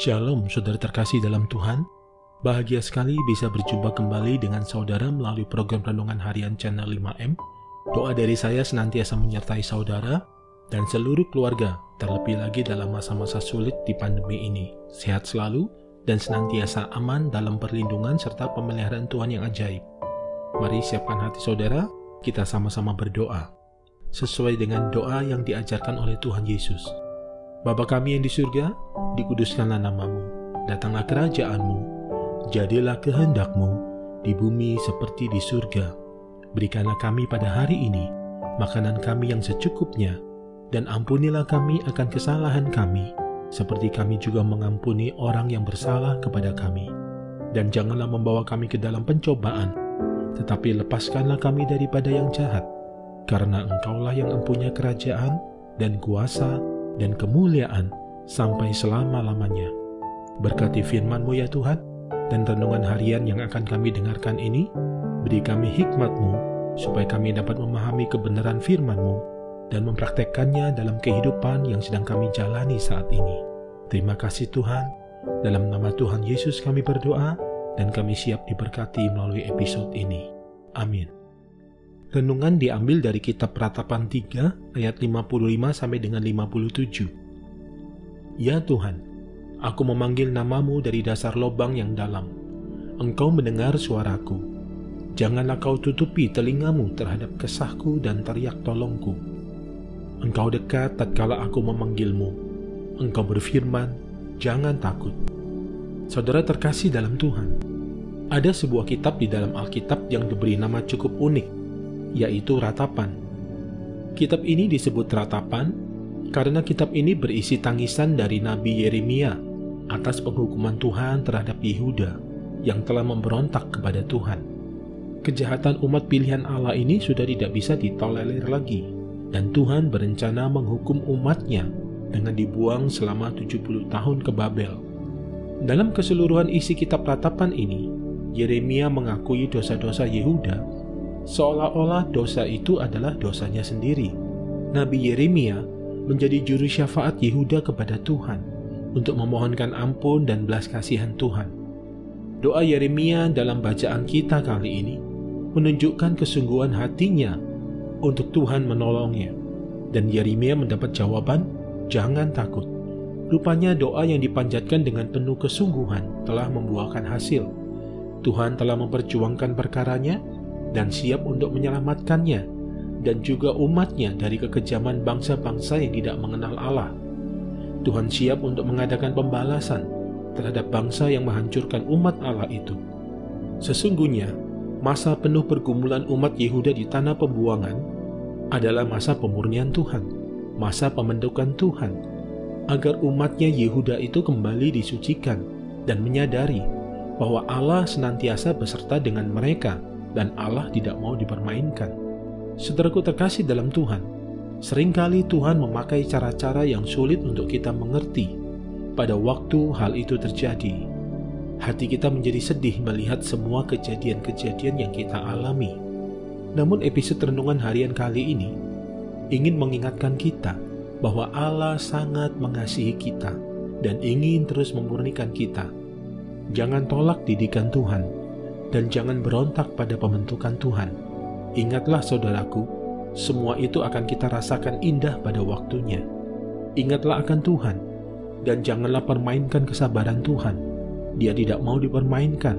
Shalom saudara terkasih dalam Tuhan. Bahagia sekali bisa berjumpa kembali dengan saudara melalui program Renungan Harian Channel 5M. Doa dari saya senantiasa menyertai saudara dan seluruh keluarga, terlebih lagi dalam masa-masa sulit di pandemi ini. Sehat selalu dan senantiasa aman dalam perlindungan serta pemeliharaan Tuhan yang ajaib. Mari siapkan hati saudara, kita sama-sama berdoa sesuai dengan doa yang diajarkan oleh Tuhan Yesus. Bapa kami yang di surga, dikuduskanlah namamu, datanglah kerajaanmu, jadilah kehendakmu di bumi seperti di surga. Berikanlah kami pada hari ini makanan kami yang secukupnya, dan ampunilah kami akan kesalahan kami, seperti kami juga mengampuni orang yang bersalah kepada kami. Dan janganlah membawa kami ke dalam pencobaan, tetapi lepaskanlah kami daripada yang jahat, karena Engkaulah yang mempunyai kerajaan dan kuasa dan kemuliaan sampai selama-lamanya. Berkati firman-Mu ya Tuhan, dan renungan harian yang akan kami dengarkan ini, beri kami hikmat-Mu, supaya kami dapat memahami kebenaran firman-Mu, dan mempraktekkannya dalam kehidupan yang sedang kami jalani saat ini. Terima kasih Tuhan, dalam nama Tuhan Yesus kami berdoa, dan kami siap diberkati melalui episode ini. Amin. Renungan diambil dari kitab Ratapan 3 ayat 55 sampai dengan 57. Ya Tuhan, aku memanggil namamu dari dasar lobang yang dalam. Engkau mendengar suaraku. Janganlah kau tutupi telingamu terhadap kesahku dan teriak tolongku. Engkau dekat tatkala aku memanggilmu. Engkau berfirman, jangan takut. Saudara terkasih dalam Tuhan, ada sebuah kitab di dalam Alkitab yang diberi nama cukup unik, yaitu Ratapan. Kitab ini disebut Ratapan karena kitab ini berisi tangisan dari Nabi Yeremia atas penghukuman Tuhan terhadap Yehuda yang telah memberontak kepada Tuhan. Kejahatan umat pilihan Allah ini sudah tidak bisa ditolerir lagi, dan Tuhan berencana menghukum umatnya dengan dibuang selama 70 tahun ke Babel. Dalam keseluruhan isi kitab Ratapan ini, Yeremia mengakui dosa-dosa Yehuda seolah-olah dosa itu adalah dosanya sendiri. Nabi Yeremia menjadi juru syafaat Yehuda kepada Tuhan untuk memohonkan ampun dan belas kasihan Tuhan. Doa Yeremia dalam bacaan kita kali ini menunjukkan kesungguhan hatinya untuk Tuhan menolongnya, dan Yeremia mendapat jawaban, jangan takut. Rupanya doa yang dipanjatkan dengan penuh kesungguhan telah membuahkan hasil. Tuhan telah memperjuangkan perkaranya dan siap untuk menyelamatkannya dan juga umatnya dari kekejaman bangsa-bangsa yang tidak mengenal Allah. Tuhan siap untuk mengadakan pembalasan terhadap bangsa yang menghancurkan umat Allah itu. Sesungguhnya, masa penuh pergumulan umat Yehuda di tanah pembuangan adalah masa pemurnian Tuhan, masa pembentukan Tuhan, agar umatnya Yehuda itu kembali disucikan dan menyadari bahwa Allah senantiasa beserta dengan mereka dan Allah tidak mau dipermainkan. Saudaraku terkasih dalam Tuhan, seringkali Tuhan memakai cara-cara yang sulit untuk kita mengerti. Pada waktu hal itu terjadi, hati kita menjadi sedih melihat semua kejadian-kejadian yang kita alami. Namun episode renungan harian kali ini ingin mengingatkan kita bahwa Allah sangat mengasihi kita dan ingin terus memurnikan kita. Jangan tolak didikan Tuhan, dan jangan berontak pada pembentukan Tuhan. Ingatlah saudaraku, semua itu akan kita rasakan indah pada waktunya. Ingatlah akan Tuhan, dan janganlah permainkan kesabaran Tuhan. Dia tidak mau dipermainkan,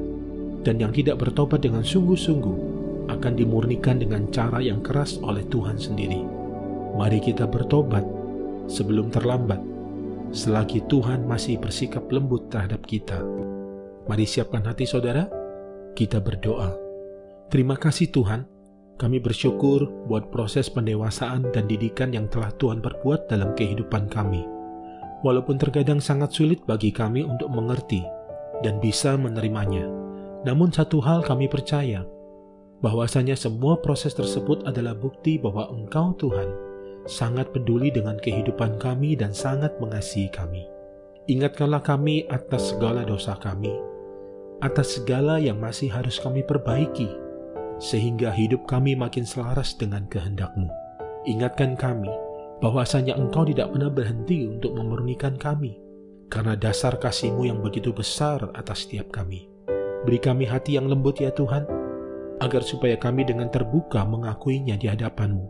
dan yang tidak bertobat dengan sungguh-sungguh akan dimurnikan dengan cara yang keras oleh Tuhan sendiri. Mari kita bertobat sebelum terlambat, selagi Tuhan masih bersikap lembut terhadap kita. Mari siapkan hati saudara, kita berdoa. Terima kasih Tuhan, kami bersyukur buat proses pendewasaan dan didikan yang telah Tuhan perbuat dalam kehidupan kami. Walaupun terkadang sangat sulit bagi kami untuk mengerti dan bisa menerimanya, namun satu hal kami percaya, bahwasanya semua proses tersebut adalah bukti bahwa Engkau Tuhan sangat peduli dengan kehidupan kami dan sangat mengasihi kami. Ingatkanlah kami atas segala dosa kami, atas segala yang masih harus kami perbaiki, sehingga hidup kami makin selaras dengan kehendak-Mu. Ingatkan kami bahwasanya Engkau tidak pernah berhenti untuk memurnikan kami, karena dasar kasih-Mu yang begitu besar atas setiap kami. Beri kami hati yang lembut ya Tuhan, agar supaya kami dengan terbuka mengakuinya di hadapan-Mu.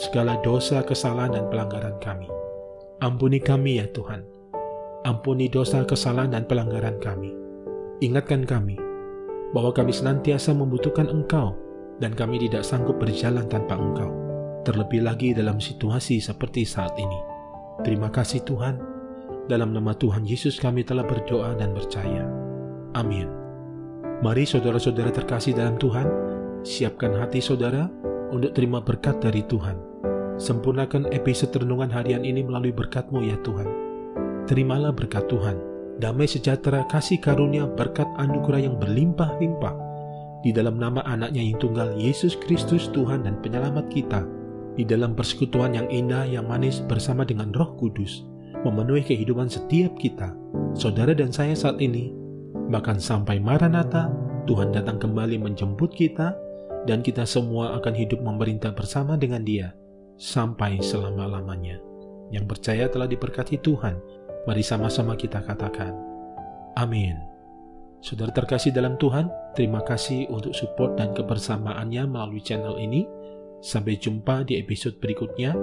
Segala dosa, kesalahan, dan pelanggaran kami. Ampuni kami ya Tuhan. Ampuni dosa, kesalahan, dan pelanggaran kami. Ingatkan kami bahwa kami senantiasa membutuhkan Engkau dan kami tidak sanggup berjalan tanpa Engkau. Terlebih lagi dalam situasi seperti saat ini. Terima kasih Tuhan. Dalam nama Tuhan Yesus kami telah berdoa dan percaya. Amin. Mari saudara-saudara terkasih dalam Tuhan, siapkan hati saudara untuk terima berkat dari Tuhan. Sempurnakan episode renungan harian ini melalui berkat-Mu ya Tuhan. Terimalah berkat Tuhan, damai sejahtera, kasih karunia, berkat anugerah yang berlimpah-limpah. Di dalam nama anaknya yang tunggal, Yesus Kristus Tuhan dan Penyelamat kita. Di dalam persekutuan yang indah, yang manis bersama dengan Roh Kudus, memenuhi kehidupan setiap kita, saudara dan saya saat ini. Bahkan sampai Maranatha, Tuhan datang kembali menjemput kita, dan kita semua akan hidup memerintah bersama dengan Dia, sampai selama-lamanya. Yang percaya telah diberkati Tuhan, mari sama-sama kita katakan, amin. Saudara terkasih dalam Tuhan, terima kasih untuk support dan kebersamaannya melalui channel ini. Sampai jumpa di episode berikutnya.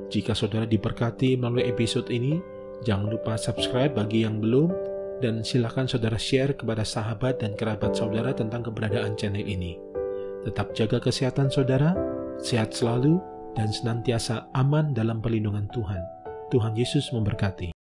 Jika saudara diberkati melalui episode ini, jangan lupa subscribe bagi yang belum, dan silakan saudara share kepada sahabat dan kerabat saudara tentang keberadaan channel ini. Tetap jaga kesehatan saudara, sehat selalu, dan senantiasa aman dalam perlindungan Tuhan. Tuhan Yesus memberkati.